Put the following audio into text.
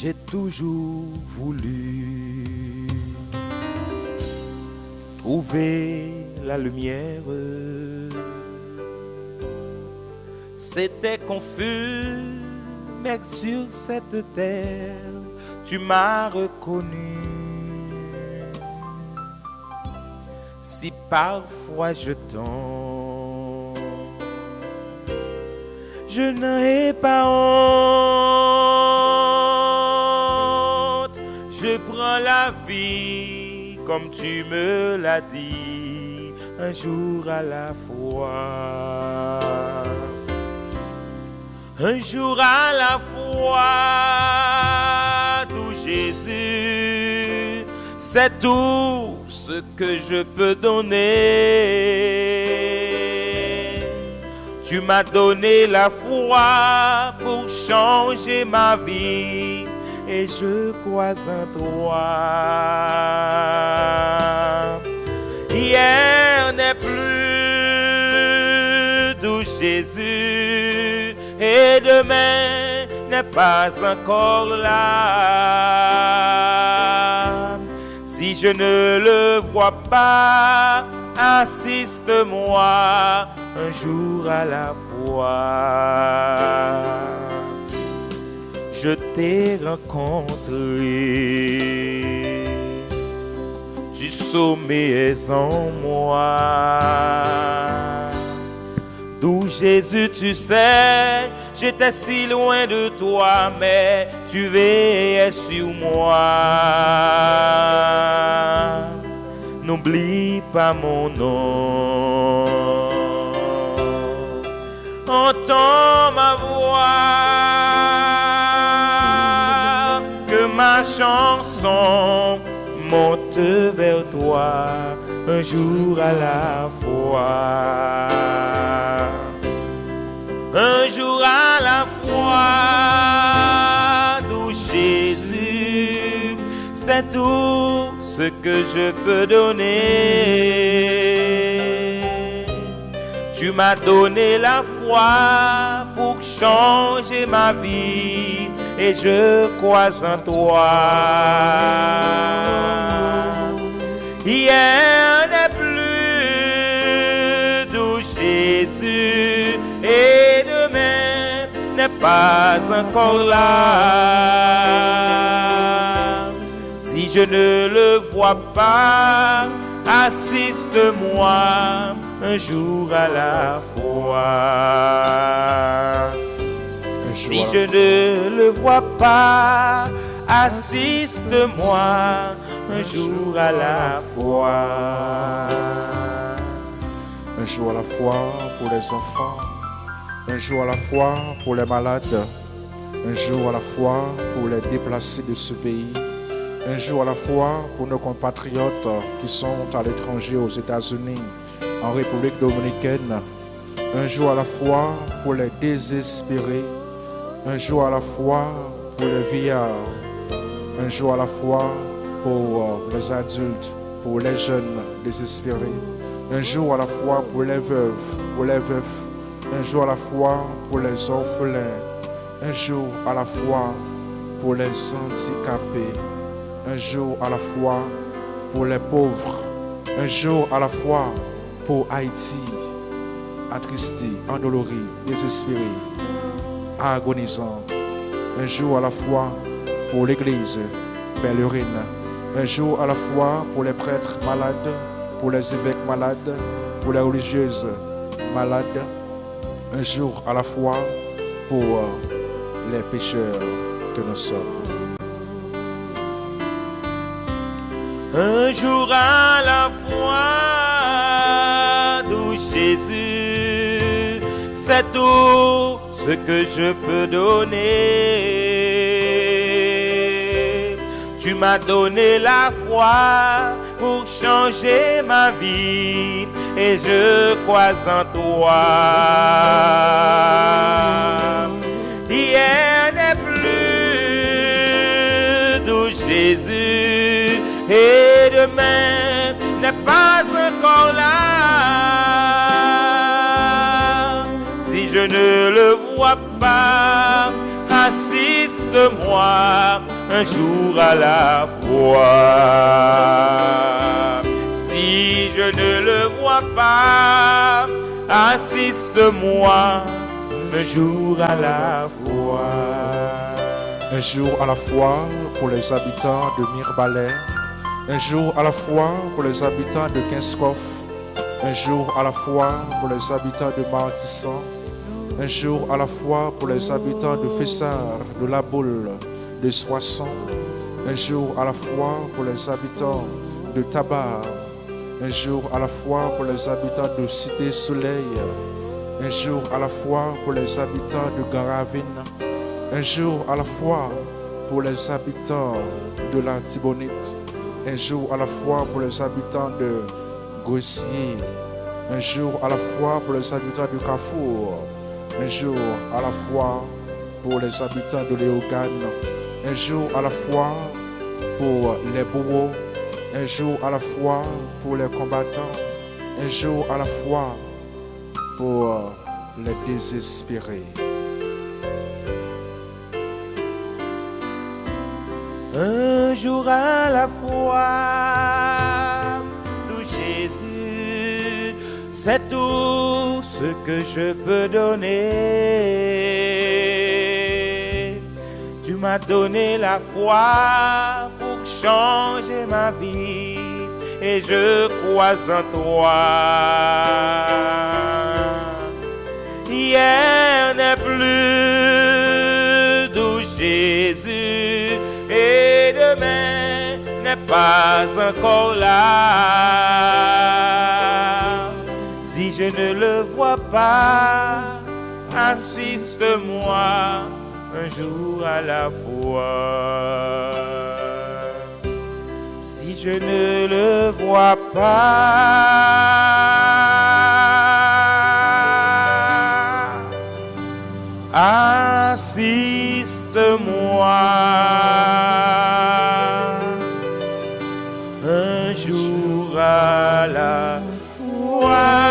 j'ai toujours voulu trouver la lumière. C'était confus, mais sur cette terre, tu m'as reconnu. Si parfois je tombe, je n'ai pas honte. Je prends la vie comme tu me l'as dit, un jour à la fois. Un jour à la fois, d'où Jésus, c'est tout ce que je peux donner. Tu m'as donné la foi pour changer ma vie et je crois en toi. Hier n'est plus, d'où Jésus, et demain n'est pas encore là. Si je ne le vois pas, assiste-moi un jour à la fois. Je t'ai rencontré du sommet en moi. D'où Jésus, tu sais, j'étais si loin de toi, mais tu veillais sur moi. N'oublie pas mon nom. Entends ma voix, que ma chanson monte vers toi un jour à la fois. Un jour à la fois, d'où Jésus, c'est tout ce que je peux donner. Tu m'as donné la foi pour changer ma vie et je crois en toi. Hier n'est plus, d'où Jésus, et demain n'est pas encore là. Si je ne le vois pas, assiste-moi un jour à la fois. Si je ne le vois pas, assiste-moi un jour à la fois. Un jour à la fois pour les enfants, un jour à la fois pour les malades, un jour à la fois pour les déplacés de ce pays, un jour à la fois pour nos compatriotes qui sont à l'étranger aux États-Unis, en République dominicaine, un jour à la fois pour les désespérés, un jour à la fois pour les vieillards, un jour à la fois pour les adultes, pour les jeunes désespérés, un jour à la fois pour les veuves, pour les veufs, un jour à la fois pour les orphelins, un jour à la fois pour les handicapés, un jour à la fois pour les pauvres, un jour à la fois pour Haïti, attristé, endolori, désespéré, agonisant, un jour à la fois pour l'Église pèlerine, un jour à la fois pour les prêtres malades, pour les évêques malades, pour les religieuses malades, un jour à la fois pour les pécheurs que nous sommes. Un jour à la fois, d'où Jésus, c'est tout ce que je peux donner. Tu m'as donné la foi pour changer ma vie et je crois en toi. Hier n'est plus, d'où Jésus, et demain n'est pas encore là. Si je ne le vois pas, assis assiste-moi un jour à la fois. Si je ne le vois pas, assiste-moi un jour à la fois. Un jour à la fois pour les habitants de Mirbalais, un jour à la fois pour les habitants de Kinskov, un jour à la fois pour les habitants de Martissan, un jour à la fois pour les habitants de Fessard, de La Boule, de Soissons, un jour à la fois pour les habitants de Tabar, un jour à la fois pour les habitants de Cité Soleil, un jour à la fois pour les habitants de Garavine, un jour à la fois pour les habitants de la Thibonite, un jour à la fois pour les habitants de Grossier, un jour à la fois pour les habitants du Carrefour, un jour à la fois pour les habitants de Léogane, un jour à la fois pour les bourreaux, un jour à la fois pour les combattants, un jour à la fois pour les désespérés. Un jour à la fois, nous Jésus, c'est tout ce que je peux donner. Tu m'as donné la foi pour changer ma vie et je crois en toi. Hier n'est plus d'où Jésus et demain n'est pas encore là. Si je ne le vois pas, assiste-moi un jour à la fois. Si je ne le vois pas, assiste-moi un jour à la fois.